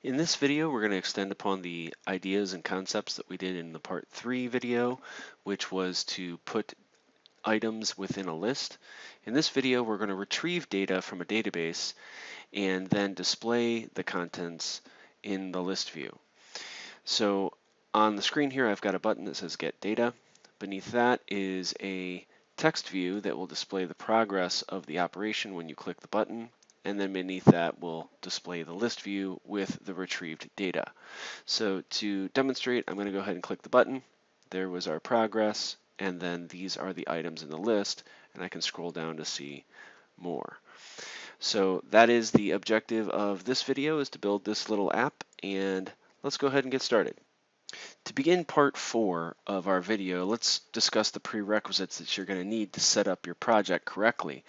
In this video, we're going to extend upon the ideas and concepts that we did in the part 3 video, which was to put items within a list. In this video, we're going to retrieve data from a database and then display the contents in the list view. So on the screen here, I've got a button that says Get Data. Beneath that is a text view that will display the progress of the operation when you click the button, and then beneath that will display the list view with the retrieved data. So to demonstrate, I'm going to go ahead and click the button. There was our progress, and then these are the items in the list, and I can scroll down to see more. So that is the objective of this video, is to build this little app, and let's go ahead and get started. To begin part 4 of our video, let's discuss the prerequisites that you're going to need to set up your project correctly.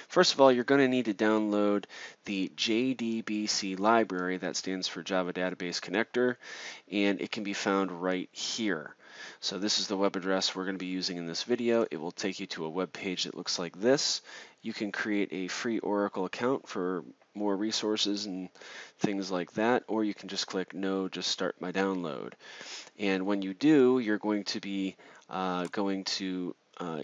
First of all, you're going to need to download the JDBC library, that stands for Java Database Connector, and it can be found right here. So this is the web address we're going to be using in this video. It will take you to a web page that looks like this. You can create a free Oracle account for more resources and things like that, or you can just click no, just start my download. And when you do, you're going to be going to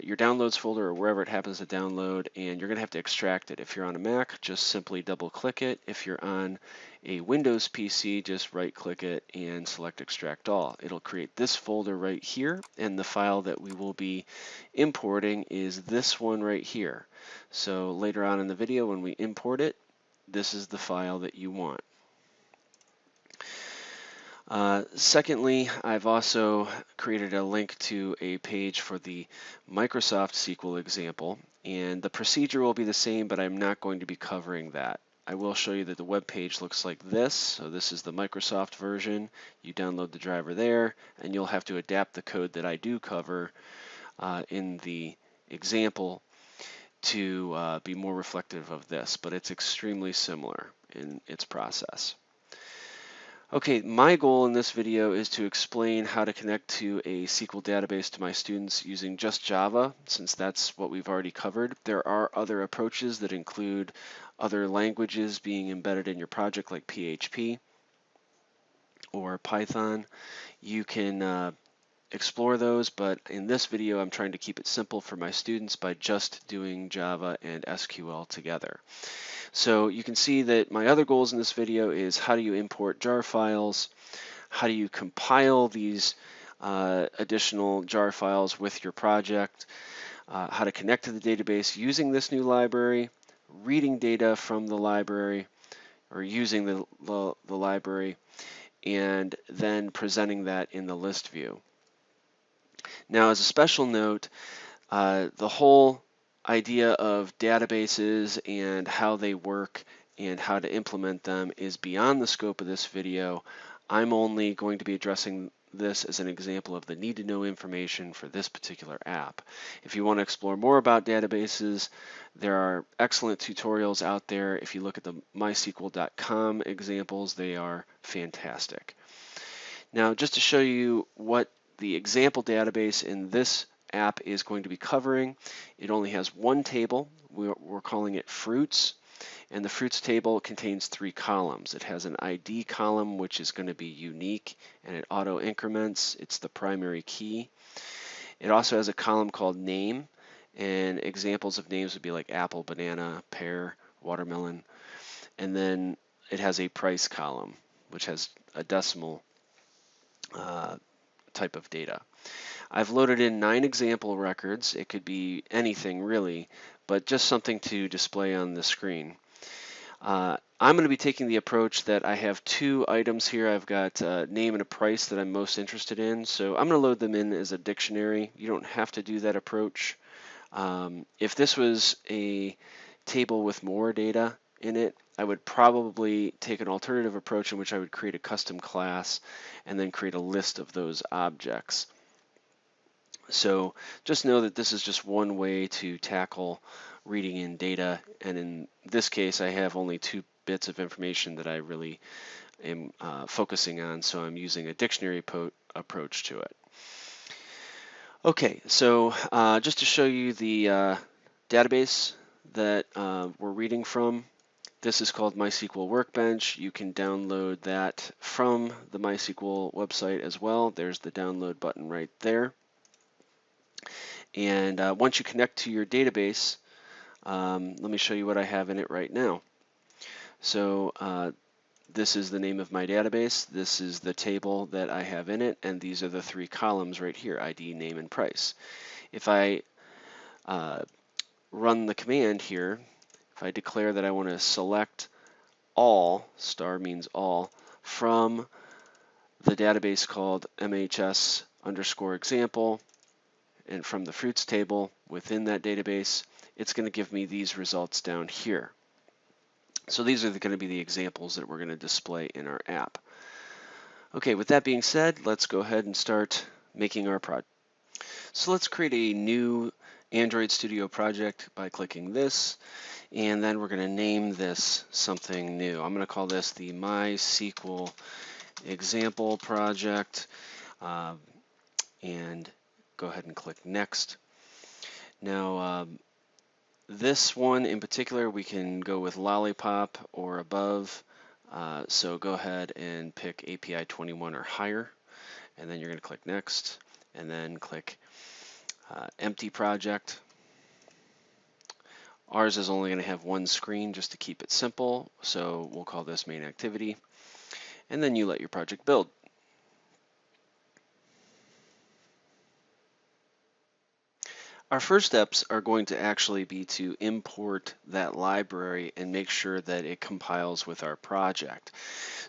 your downloads folder or wherever it happens to download, and you're going to have to extract it. If you're on a Mac, just simply double click it. If you're on a Windows PC, just right click it and select extract all. It'll create this folder right here, and the file that we will be importing is this one right here. So later on in the video when we import it, this is the file that you want. Secondly, I've also created a link to a page for the Microsoft SQL example, and the procedure will be the same, but I'm not going to be covering that. I will show you that the web page looks like this. So this is the Microsoft version. You download the driver there, and you'll have to adapt the code that I do cover in the example to be more reflective of this, but it's extremely similar in its process. Okay, my goal in this video is to explain how to connect to a SQL database to my students using just Java, since that's what we've already covered. There are other approaches that include other languages being embedded in your project, like PHP or Python. You can explore those, but in this video I'm trying to keep it simple for my students by just doing Java and SQL together. So you can see that my other goals in this video is how do you import jar files, how do you compile these additional jar files with your project, how to connect to the database using this new library, reading data from the library or using the library, and then presenting that in the list view. Now, as a special note, the whole idea of databases and how they work and how to implement them is beyond the scope of this video. I'm only going to be addressing this as an example of the need-to-know information for this particular app. If you want to explore more about databases, there are excellent tutorials out there. If you look at the MySQL.com examples, they are fantastic. Now, just to show you what the example database in this app is going to be covering, it only has one table. We're calling it fruits, and the fruits table contains 3 columns. It has an ID column, which is going to be unique, and it auto increments. It's the primary key. It also has a column called name, and examples of names would be like apple, banana, pear, watermelon. And then it has a price column, which has a decimal type of data. I've loaded in 9 example records. It could be anything really, but just something to display on the screen. I'm going to be taking the approach that I have 2 items here. I've got a name and a price that I'm most interested in, so I'm going to load them in as a dictionary. You don't have to do that approach. If this was a table with more data in it, I would probably take an alternative approach in which I would create a custom class and then create a list of those objects. So just know that this is just one way to tackle reading in data, and in this case I have only 2 bits of information that I really am focusing on, so I'm using a dictionary approach to it. Okay, so just to show you the database that we're reading from, This is called MySQL Workbench. You can download that from the MySQL website as well. There's the download button right there. And once you connect to your database, let me show you what I have in it right now. So this is the name of my database. This is the table that I have in it, and these are the three columns right here, ID, name, and price. If I run the command here, if I declare that I want to select all, star means all, from the database called MHS underscore example, and from the fruits table within that database, it's going to give me these results down here. So these are going to be the examples that we're going to display in our app. Okay, with that being said, let's go ahead and start making our project. So let's create a new Android Studio project by clicking this, and then we're going to name this something new. I'm going to call this the MySQL example project, and go ahead and click next. Now, this one in particular, we can go with Lollipop or above. So go ahead and pick API 21 or higher, and then you're going to click next, and then click empty project. Ours is only going to have one screen just to keep it simple, so we'll call this MainActivity, and then you let your project build. Our first steps are going to actually be to import that library and make sure that it compiles with our project.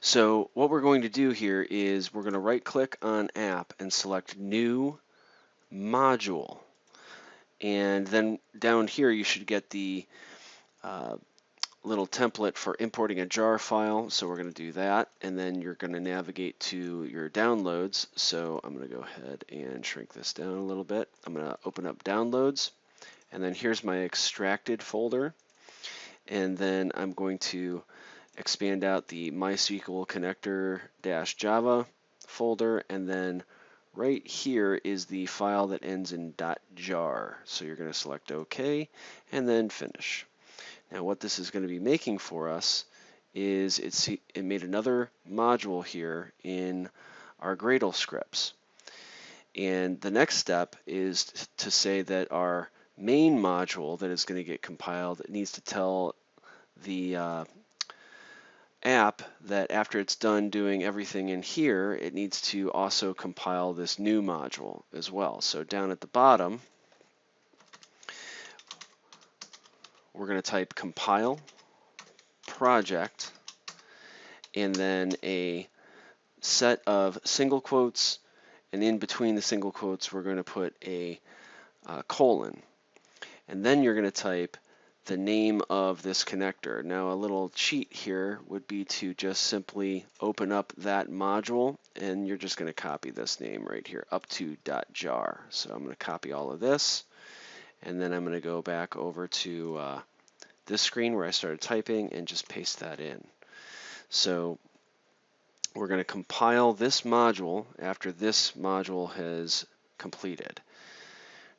So what we're going to do here is we're going to right-click on App and select New Module. And then down here you should get the little template for importing a jar file, so we're going to do that, and then you're going to navigate to your downloads. So I'm going to go ahead and shrink this down a little bit. I'm going to open up downloads, and then here's my extracted folder, and then I'm going to expand out the MySQL connector-java folder, and then right here is the file that ends in .jar. So you're going to select OK and then finish. Now what this is going to be making for us is it made another module here in our Gradle scripts. And the next step is to say that our main module that is going to get compiled needs to tell the app that after it's done doing everything in here, it needs to also compile this new module as well. So down at the bottom, we're going to type compile project, and then a set of single quotes, and in between the single quotes we're going to put a colon, and then you're going to type the name of this connector. Now a little cheat here would be to just simply open up that module, and you're just going to copy this name right here, up to .jar. So I'm going to copy all of this, and then I'm going to go back over to this screen where I started typing and just paste that in. So we're going to compile this module after this module has completed.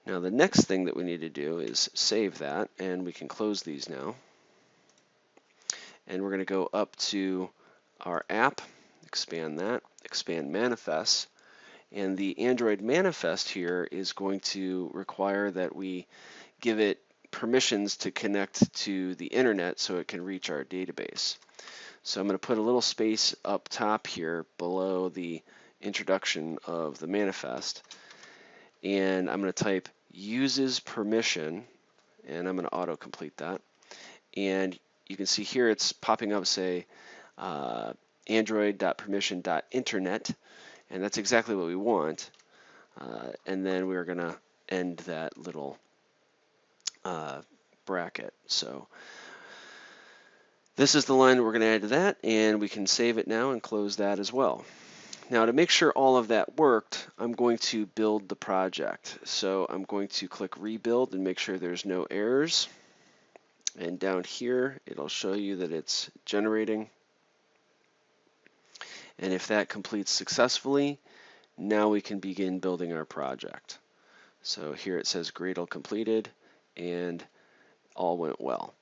Now the next thing that we need to do is save that, and we can close these now. And we're going to go up to our app, expand that, expand manifest, and the Android manifest here is going to require that we give it permissions to connect to the internet so it can reach our database. So I'm going to put a little space up top here below the introduction of the manifest, and I'm going to type uses permission, and I'm going to autocomplete that. And you can see here it's popping up, say, android.permission.internet, and that's exactly what we want. And then we're going to end that little bracket. So this is the line that we're going to add to that, and we can save it now and close that as well. Now to make sure all of that worked, I'm going to build the project. So I'm going to click rebuild and make sure there's no errors. And down here, it'll show you that it's generating. And if that completes successfully, now we can begin building our project. So here it says Gradle completed, and all went well.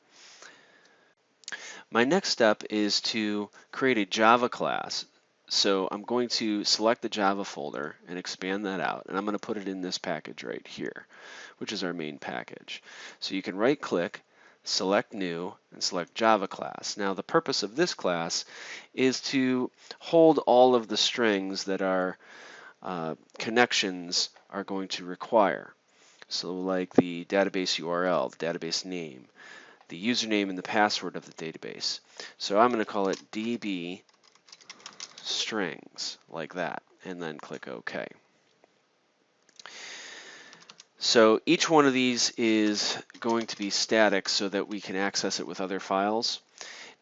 My next step is to create a Java class. So I'm going to select the Java folder and expand that out, and I'm going to put it in this package right here, which is our main package. So you can right click, select new, and select Java class. Now the purpose of this class is to hold all of the strings that our connections are going to require. So like the database URL, the database name, the username and the password of the database. So I'm going to call it DB strings, like that, and then click OK. So each one of these is going to be static so that we can access it with other files.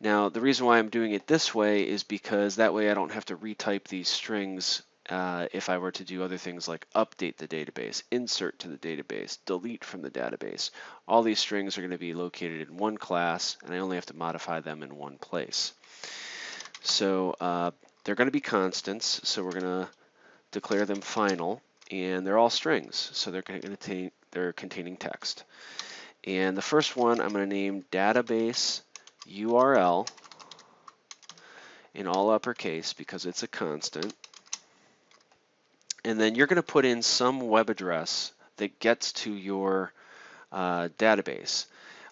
Now the reason why I'm doing it this way is because that way I don't have to retype these strings if I were to do other things like update the database, insert to the database, delete from the database. All these strings are going to be located in one class, and I only have to modify them in one place. So they're going to be constants, so we're going to declare them final, and they're all strings, so they're containing text. And the first one I'm going to name database URL in all uppercase because it's a constant. And then you're going to put in some web address that gets to your database.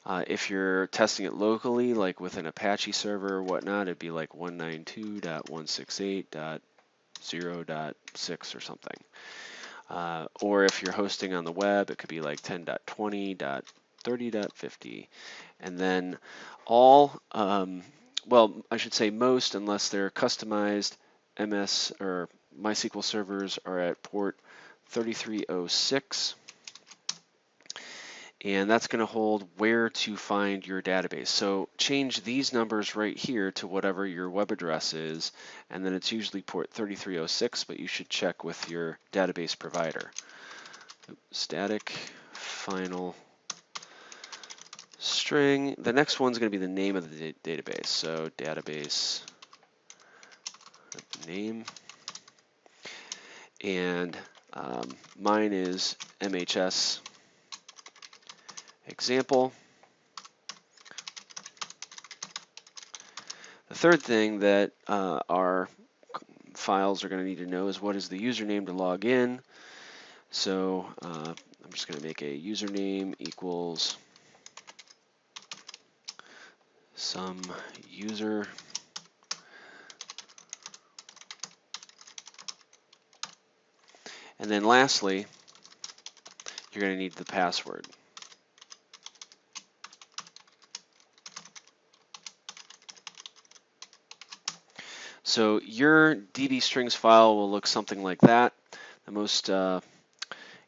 If you're testing it locally, like with an Apache server or whatnot, it'd be like 192.168.0.6 or something. Or if you're hosting on the web, it could be like 10.20.30.50. And then all, well, I should say most, unless they're customized MS or MySQL servers, are at port 3306. And that's going to hold where to find your database. So change these numbers right here to whatever your web address is, and then it's usually port 3306, but you should check with your database provider. Static final string. The next one's going to be the name of the database. So database name, and mine is MHS example. The third thing that our files are going to need to know is what is the username to log in. So I'm just going to make a username equals some user. And then lastly, you're going to need the password. So your DB strings file will look something like that. The most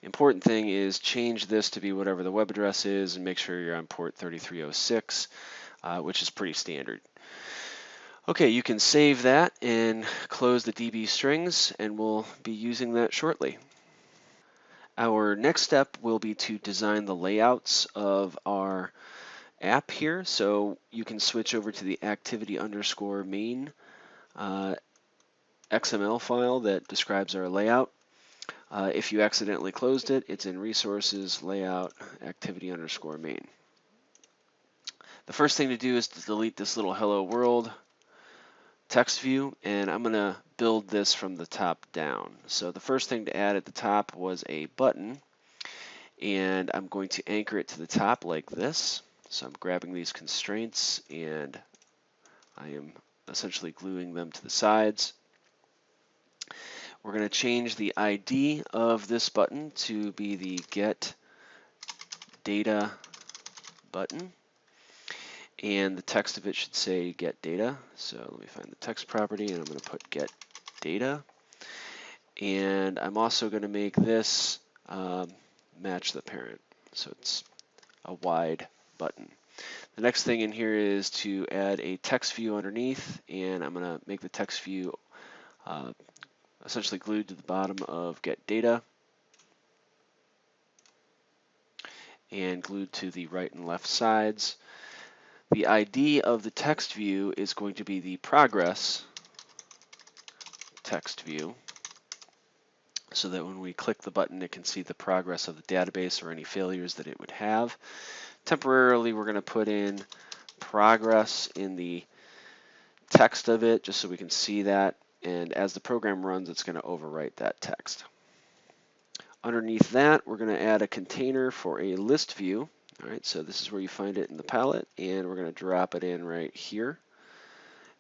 important thing is change this to be whatever the web address is and make sure you're on port 3306, which is pretty standard. Okay, you can save that and close the DB strings, and we'll be using that shortly. Our next step will be to design the layouts of our app here. So you can switch over to the activity_main XML file that describes our layout. If you accidentally closed it, it's in resources, layout, activity_main. The first thing to do is to delete this little hello world text view, and I'm going to build this from the top down. So the first thing to add at the top was a button, and I'm going to anchor it to the top like this. So I'm grabbing these constraints and I am essentially gluing them to the sides. We're going to change the ID of this button to be the Get Data button, and the text of it should say Get Data. So let me find the text property, and I'm going to put Get Data. And I'm also going to make this match the parent, so it's a wide button. The next thing in here is to add a text view underneath, and I'm going to make the text view essentially glued to the bottom of Get Data and glued to the right and left sides. The ID of the text view is going to be the progress text view, so that when we click the button, it can see the progress of the database or any failures that it would have. Temporarily, we're going to put in progress in the text of it, just so we can see that. And as the program runs, it's going to overwrite that text. Underneath that, we're going to add a container for a list view. All right, so this is where you find it in the palette, and we're going to drop it in right here.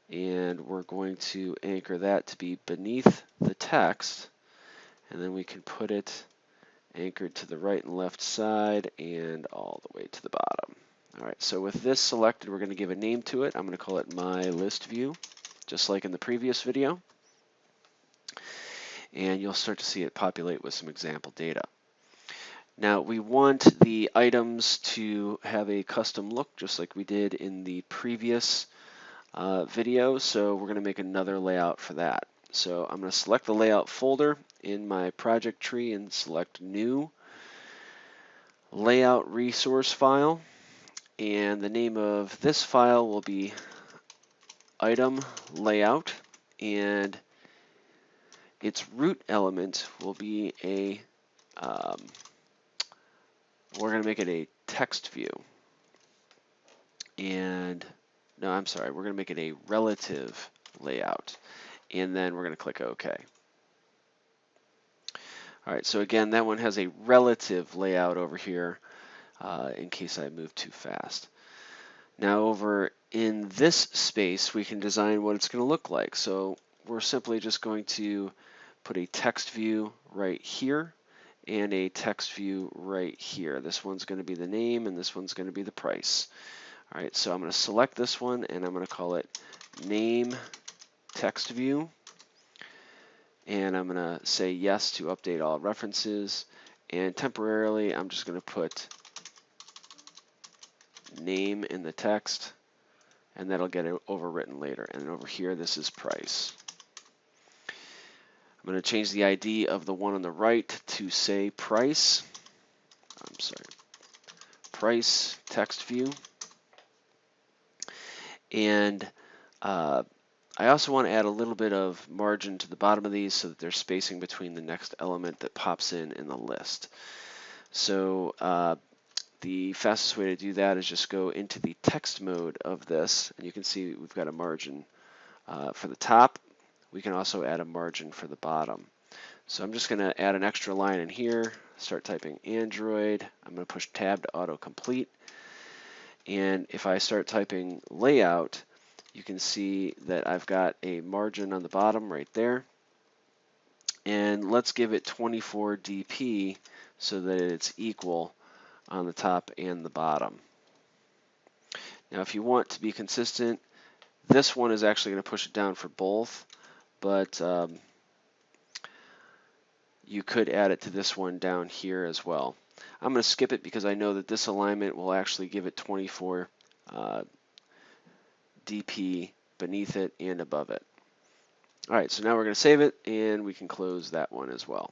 And we're going to anchor that to be beneath the text, and then we can put it anchored to the right and left side and all the way to the bottom. All right, so with this selected, we're going to give a name to it. I'm going to call it My List View, just like in the previous video. And you'll start to see it populate with some example data. Now we want the items to have a custom look, just like we did in the previous video, so we're going to make another layout for that. So I'm going to select the layout folder in my project tree and select New Layout Resource File, and the name of this file will be Item Layout, and its root element will be a we're going to make it a text view. And no, I'm sorry, we're going to make it a relative layout. And then we're going to click OK. All right, so again, that one has a relative layout over here in case I move too fast. Now over in this space, we can design what it's going to look like. So we're simply just going to put a text view right here and a text view right here. This one's going to be the name and this one's going to be the price. All right, so I'm going to select this one and I'm going to call it Name Text View. And I'm going to say yes to update all references. And temporarily, I'm just going to put name in the text, and that'll get it overwritten later. And over here, this is price. I'm going to change the ID of the one on the right to say price. I'm sorry, price text view. And I also want to add a little bit of margin to the bottom of these so that there's spacing between the next element that pops in the list. So the fastest way to do that is just go into the text mode of this, and you can see we've got a margin for the top. We can also add a margin for the bottom. So I'm just going to add an extra line in here, start typing Android. I'm going to push Tab to autocomplete. And if I start typing layout, you can see that I've got a margin on the bottom right there. And let's give it 24 dp so that it's equal on the top and the bottom. Now if you want to be consistent, this one is actually going to push it down for both, but you could add it to this one down here as well. I'm going to skip it because I know that this alignment will actually give it 24 dp beneath it and above it. All right, so now we're going to save it and we can close that one as well.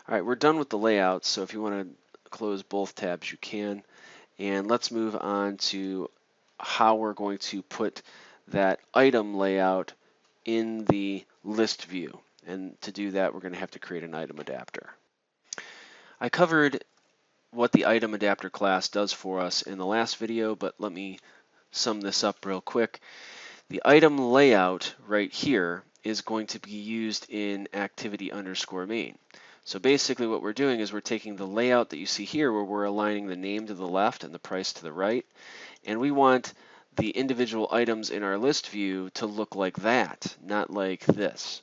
All right, we're done with the layout, so if you want to close both tabs, you can. And let's move on to how we're going to put that item layout in the list view. And to do that, we're going to have to create an item adapter. I covered what the item adapter class does for us in the last video, but let me sum this up real quick. The item layout right here is going to be used in activity_main. So basically what we're doing is we're taking the layout that you see here where we're aligning the name to the left and the price to the right, and we want the individual items in our list view to look like that, not like this.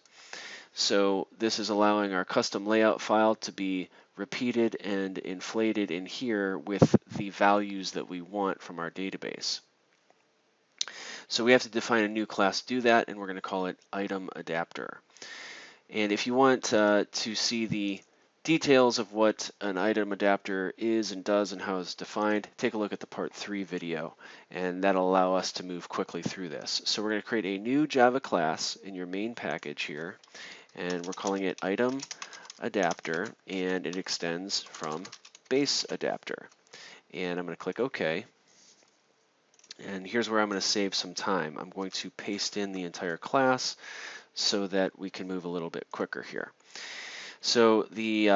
So this is allowing our custom layout file to be repeated and inflated in here with the values that we want from our database. So we have to define a new class to do that, and we're going to call it item adapter. And if you want to see the details of what an item adapter is and does and how it's defined, take a look at the part 3 video, and that'll allow us to move quickly through this. So we're going to create a new Java class in your main package here, and we're calling it item adapter, and it extends from base adapter. And I'm going to click OK. And here's where I'm going to save some time. I'm going to paste in the entire class so that we can move a little bit quicker here. So the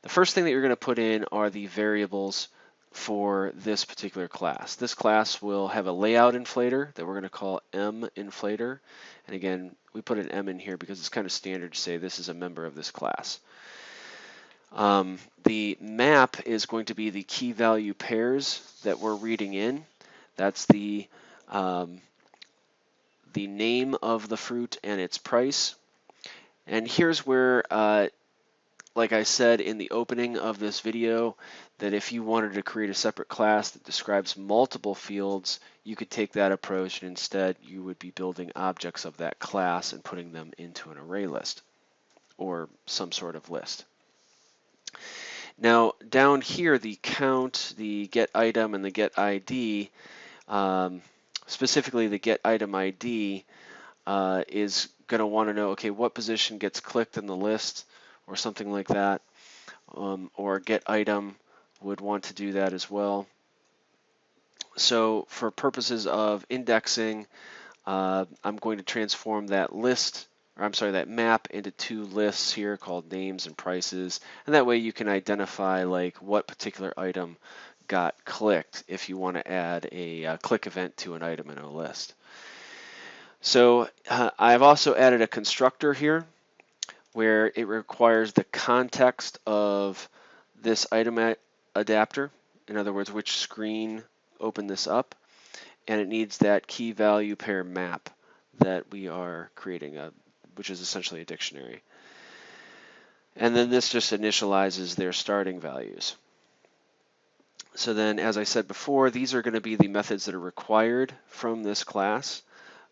first thing that you're going to put in are the variables for this particular class. This class will have a layout inflator that we're going to call MInflator. And again, we put an M in here because it's kind of standard to say this is a member of this class. The map is going to be the key value pairs that we're reading in. That's the name of the fruit and its price. And here's where, like I said in the opening of this video, that if you wanted to create a separate class that describes multiple fields, you could take that approach, and instead you would be building objects of that class and putting them into an array list or some sort of list. Now down here, the count, the get item, and the get ID, specifically the get item ID, is going to want to know, okay, what position gets clicked in the list or something like that, or get item would want to do that as well. So for purposes of indexing, I'm going to transform that list, or I'm sorry, that map into two lists here called names and prices, and that way you can identify like what particular item got clicked if you want to add a click event to an item in a list. So I've also added a constructor here where it requires the context of this item adapter, in other words, which screen opened this up, and it needs that key value pair map that we are creating, which is essentially a dictionary. And then this just initializes their starting values. So then, as I said before, these are going to be the methods that are required from this class.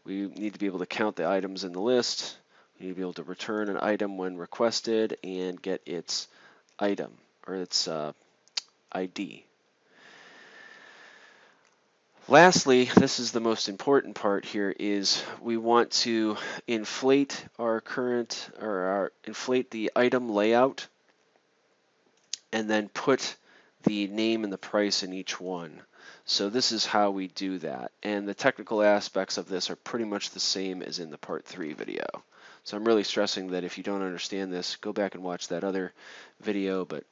We need to be able to count the items in the list. We need to be able to return an item when requested and get its item, or its ID. Lastly, this is the most important part here, is we want to inflate our current, or inflate the item layout, and then put the name and the price in each one. So this is how we do that. And the technical aspects of this are pretty much the same as in the part 3 video. So I'm really stressing that if you don't understand this, go back and watch that other video. But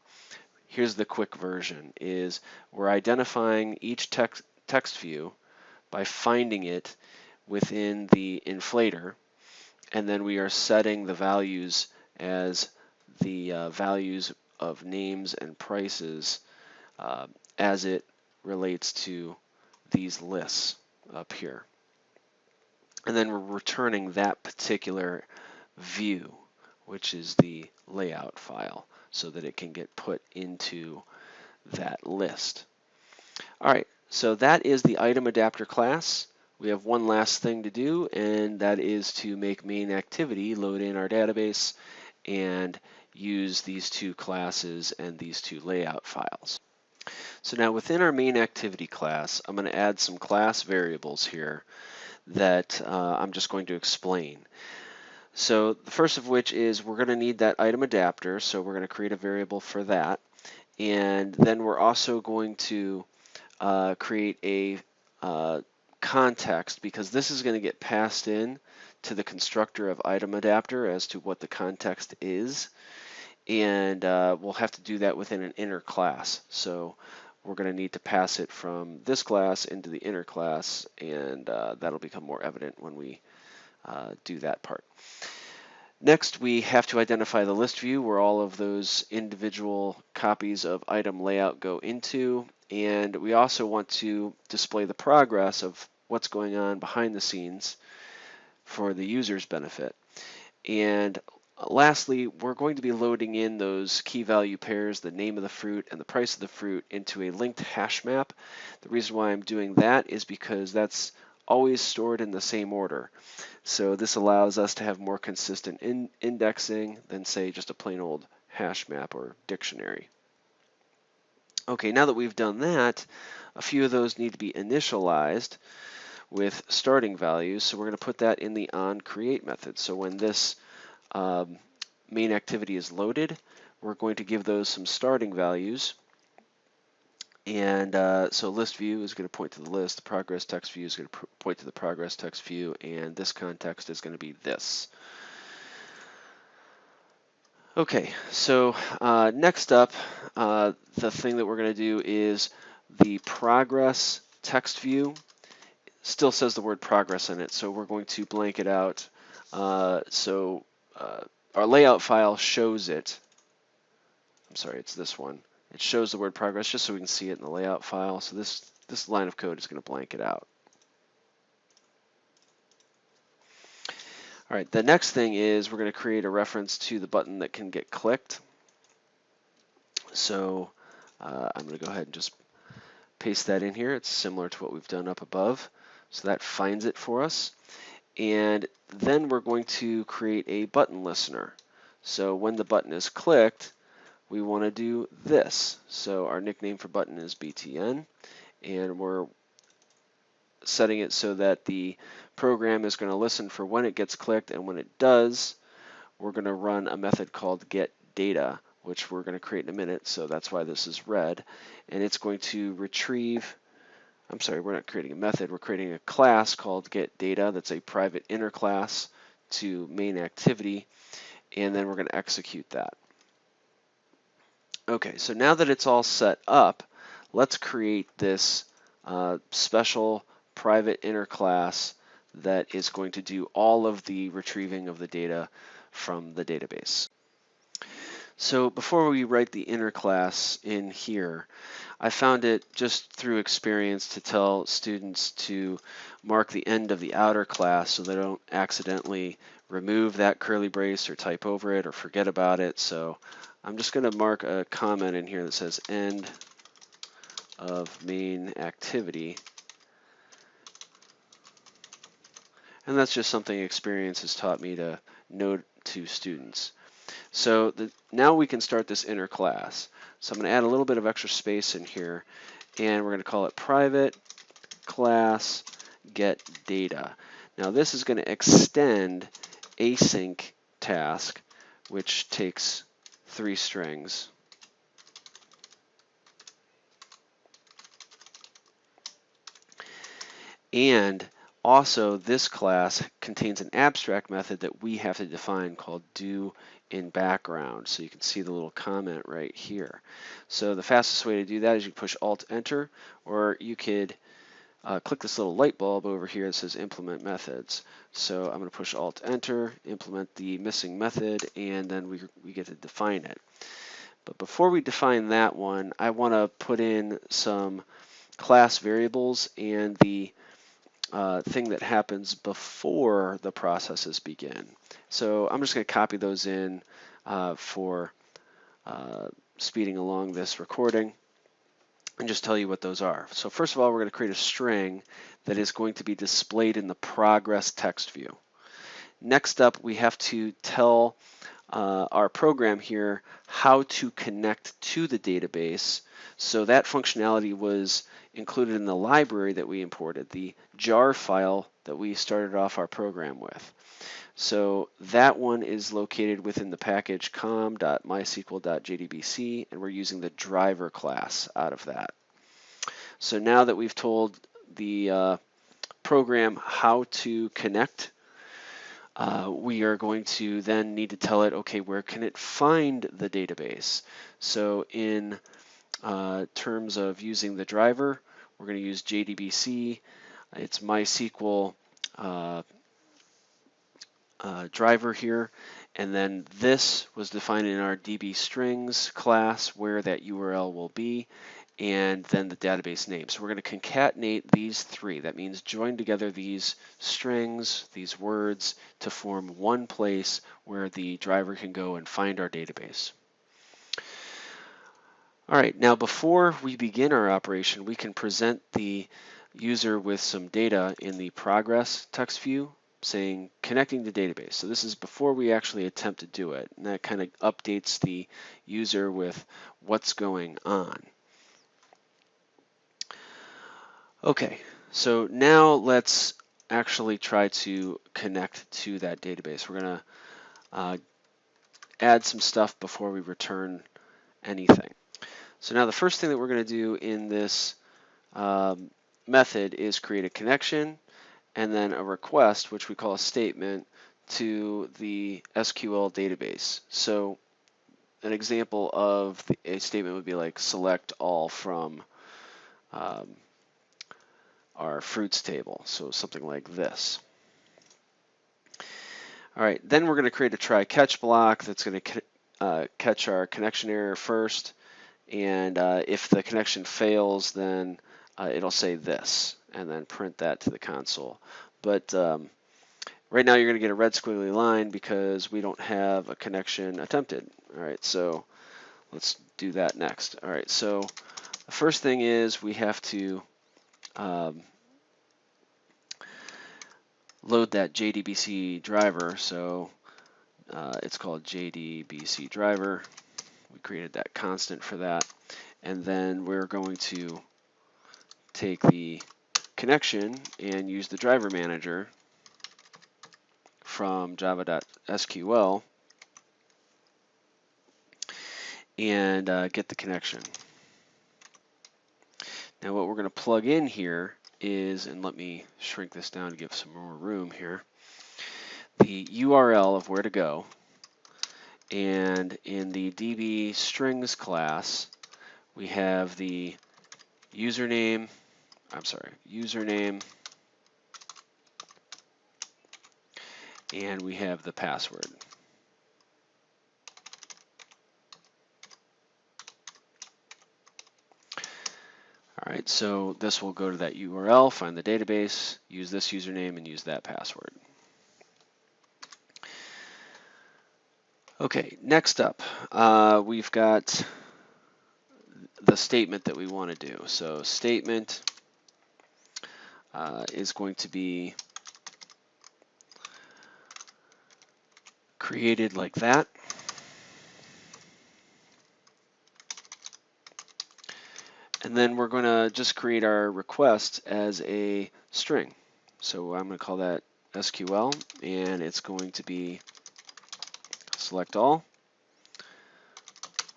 here's the quick version, is we're identifying each text view by finding it within the inflator, and then we are setting the values as the values of names and prices as it relates to these lists up here. And then we're returning that particular view, which is the layout file, so that it can get put into that list. All right, so that is the item adapter class. We have one last thing to do, and that is to make MainActivity load in our database and use these two classes and these two layout files. So now within our MainActivity class, I'm going to add some class variables here that I'm just going to explain. So the first of which is we're going to need that item adapter, so we're going to create a variable for that. And then we're also going to create a context, because this is going to get passed in to the constructor of item adapter as to what the context is. And we'll have to do that within an inner class. So we're going to need to pass it from this class into the inner class, and that'll become more evident when we do that part. Next, we have to identify the list view where all of those individual copies of item layout go into, and we also want to display the progress of what's going on behind the scenes for the user's benefit. And lastly, we're going to be loading in those key value pairs, the name of the fruit and the price of the fruit, into a linked hash map. The reason why I'm doing that is because that's always stored in the same order. So this allows us to have more consistent indexing than, say, just a plain old hash map or dictionary. Okay, now that we've done that, a few of those need to be initialized with starting values. So we're going to put that in the onCreate method. So when this main activity is loaded, we're going to give those some starting values. And so list view is going to point to the list, the progress text view is going to point to the progress text view, and this context is going to be this. Okay, so next up, the thing that we're going to do is The progress text view still says the word progress in it, so we're going to blank it out. So our layout file shows it. I'm sorry, it's this one. It shows the word progress just so we can see it in the layout file. So this line of code is going to blank it out. All right, the next thing is we're going to create a reference to the button that can get clicked. So I'm going to go ahead and just paste that in here. It's similar to what we've done up above. So that finds it for us. And then we're going to create a button listener. So when the button is clicked, we want to do this. So our nickname for button is BTN, and we're setting it so that the program is going to listen for when it gets clicked, and when it does, we're going to run a method called getData, which we're going to create in a minute, so that's why this is red. And it's going to retrieve, I'm sorry, we're not creating a method, we're creating a class called getData that's a private inner class to MainActivity, and then we're going to execute that. Okay, so now that it's all set up, let's create this special private inner class that is going to do all of the retrieving of the data from the database. So before we write the inner class in here, I found it just through experience to tell students to mark the end of the outer class so they don't accidentally remove that curly brace or type over it or forget about it. So I'm just going to mark a comment in here that says end of main activity. And that's just something experience has taught me to note to students. So now we can start this inner class. So I'm going to add a little bit of extra space in here, and we're going to call it private class get data. Now this is going to extend async task, which takes 3 strings. And also this class contains an abstract method that we have to define called do in background. So you can see the little comment right here. So the fastest way to do that is you push Alt Enter, or you could click this little light bulb over here that says implement methods. So I'm going to push Alt Enter, implement the missing method, and then we get to define it. But before we define that one, I want to put in some class variables and the thing that happens before the processes begin. So I'm just going to copy those in for speeding along this recording and just tell you what those are. So first of all, we're going to create a string that is going to be displayed in the progress text view. Next up, we have to tell our program here how to connect to the database. So that functionality was included in the library that we imported, the jar file that we started off our program with. So that one is located within the package com.mysql.jdbc, and we're using the driver class out of that. So now that we've told the program how to connect, we are going to then need to tell it, okay, where can it find the database? So in terms of using the driver, we're going to use JDBC. It's MySQL driver here, and then this was defined in our DB strings class where that URL will be, and then the database name. So we're going to concatenate these 3. That means join together these strings, these words, to form one place where the driver can go and find our database. All right, now before we begin our operation, we can present the user with some data in the progress text view saying connecting to database. So this is before we actually attempt to do it, and that kind of updates the user with what's going on. Okay, so now let's actually try to connect to that database. We're going to add some stuff before we return anything. So now the first thing that we're going to do in this method is create a connection and then a request, which we call a statement, to the SQL database. So an example of a statement would be like select all from um, our fruits table, so something like this. All right, then we're going to create a try-catch block that's going to catch our connection error first, and if the connection fails, then it'll say this, and then print that to the console. But right now you're going to get a red squiggly line because we don't have a connection attempted. All right, so let's do that next. All right, so the first thing is we have to load that JDBC driver. So it's called JDBC driver. We created that constant for that. And then we're going to take the connection and use the driver manager from java.sql and get the connection. Now what we're going to plug in here is, and let me shrink this down to give some more room here, the URL of where to go. And in the DB strings class, we have the username, and we have the password. All right, so this will go to that URL, find the database, use this username, and use that password. Okay, next up, we've got the statement that we want to do. So statement is going to be created like that. And then we're going to just create our request as a string. So I'm going to call that SQL, and it's going to be select all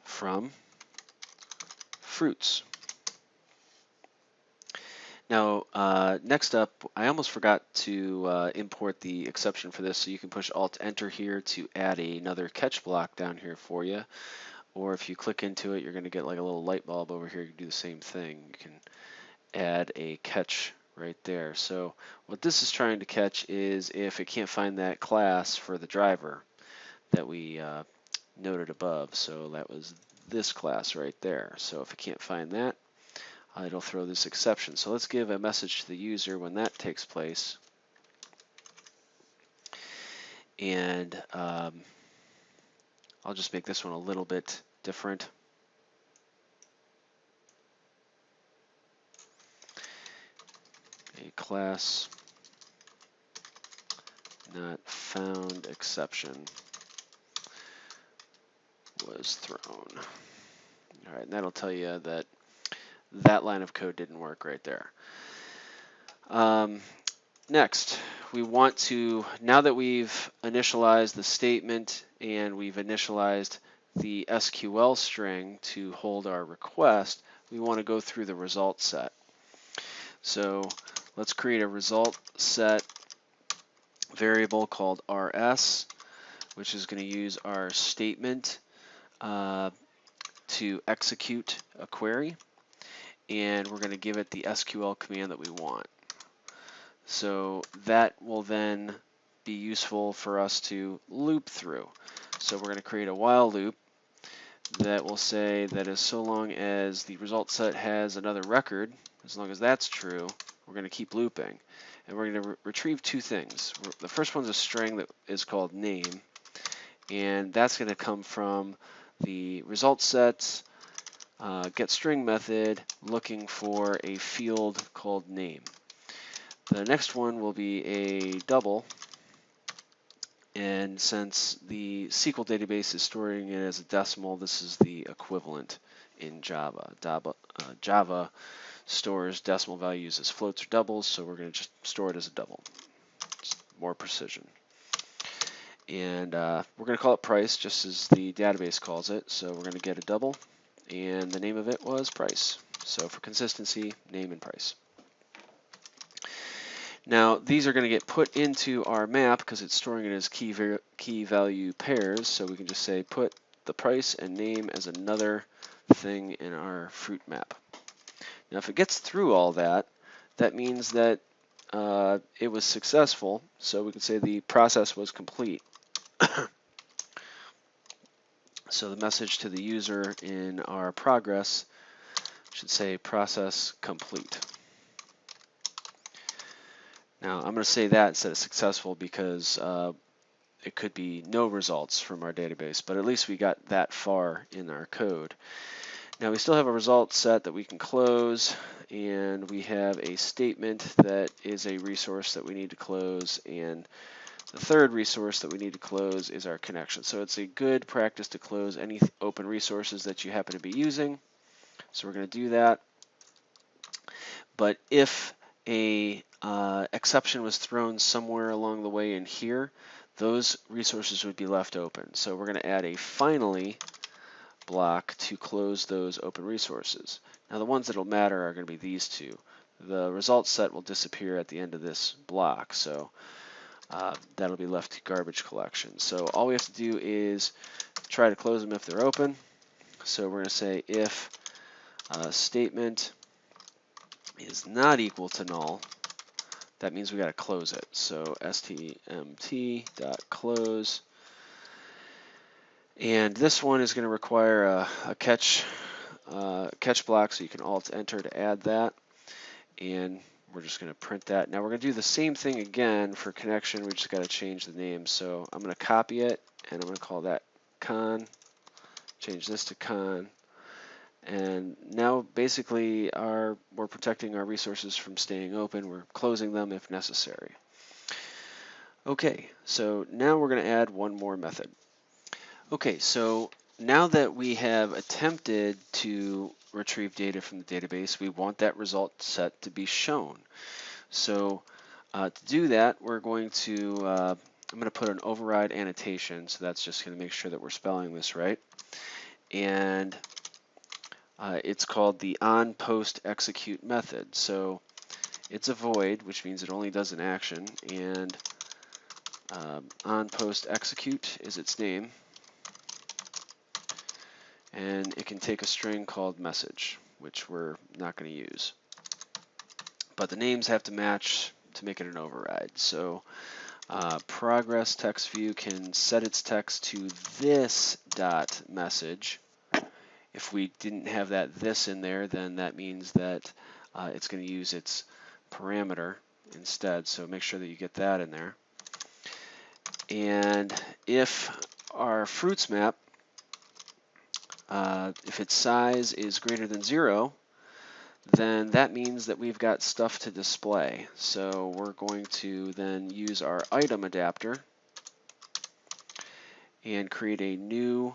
from fruits. Now, next up, I almost forgot to import the exception for this, so you can push Alt-Enter here to add another catch block down here for you. Or if you click into it, you're going to get like a little light bulb over here. You can do the same thing. You can add a catch right there. So what this is trying to catch is if it can't find that class for the driver that we noted above. So that was this class right there. So if it can't find that, it'll throw this exception. So let's give a message to the user when that takes place. And I'll just make this one a little bit different. A class not found exception was thrown. All right, and that'll tell you that that line of code didn't work right there. Next, we want to, now that we've initialized the statement and we've initialized the SQL string to hold our request, we want to go through the result set. So let's create a result set variable called rs, which is going to use our statement to execute a query, and we're going to give it the SQL command that we want. So that will then be useful for us to loop through. So we're going to create a while loop that will say that as so long as the result set has another record, as long as that's true, we're going to keep looping. And we're going to retrieve two things. The first one's a string that is called name, and that's going to come from the result set's getString method looking for a field called name. The next one will be a double, and since the SQL database is storing it as a decimal, this is the equivalent in Java. Java stores decimal values as floats or doubles, so we're going to just store it as a double. Just more precision. And we're going to call it price, just as the database calls it. So we're going to get a double, and the name of it was price. So for consistency, name and price. Now these are going to get put into our map because it's storing it as key value pairs. So we can just say put the price and name as another thing in our fruit map. Now if it gets through all that, that means that it was successful, so we could say the process was complete. So the message to the user in our progress should say process complete. Now I'm going to say that instead of successful because it could be no results from our database, but at least we got that far in our code. Now we still have a result set that we can close, and we have a statement that is a resource that we need to close, and the third resource that we need to close is our connection. So it's a good practice to close any open resources that you happen to be using. So we're going to do that. But if a exception was thrown somewhere along the way in here, those resources would be left open. So we're going to add a finally block to close those open resources. Now the ones that will matter are going to be these two. The result set will disappear at the end of this block, so that'll be left to garbage collection. So all we have to do is try to close them if they're open. So we're going to say if statement is not equal to null, that means we got to close it. So stmt.close. And this one is going to require a catch block, so you can Alt-Enter to add that. And we're just going to print that. Now we're going to do the same thing again for connection. We just got to change the name. So I'm going to copy it, and I'm going to call that con. Change this to con. And now basically we're protecting our resources from staying open. We're closing them if necessary. Okay, so now we're going to add one more method. Okay, so now that we have attempted to retrieve data from the database, we want that result set to be shown. So to do that, we're going to, I'm going to put an override annotation, so that's just going to make sure that we're spelling this right. And it's called the onPostExecute method. So it's a void, which means it only does an action, and onPostExecute is its name. And it can take a string called message, which we're not going to use. But the names have to match to make it an override. So progress text view can set its text to this dot message. If we didn't have that this in there, then that means that it's going to use its parameter instead. So make sure that you get that in there. And if our fruits map, if its size is greater than 0, then that means that we've got stuff to display. So we're going to then use our item adapter and create a new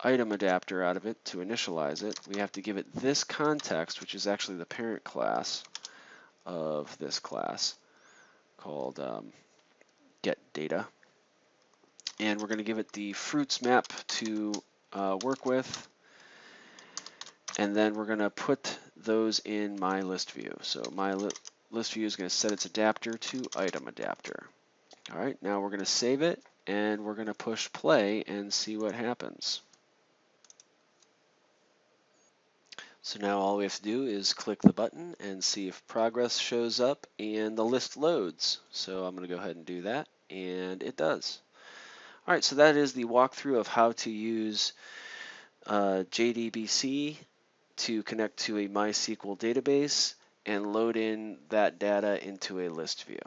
item adapter out of it to initialize it. We have to give it this context, which is actually the parent class of this class called getData. And we're going to give it the fruits map to work with. And then we're going to put those in MyListView. So MyListView is going to set its adapter to item adapter. All right, now we're going to save it, and we're going to push play and see what happens. So now all we have to do is click the button and see if progress shows up and the list loads. So I'm going to go ahead and do that, and it does. All right, so that is the walkthrough of how to use JDBC to connect to a MySQL database and load in that data into a list view.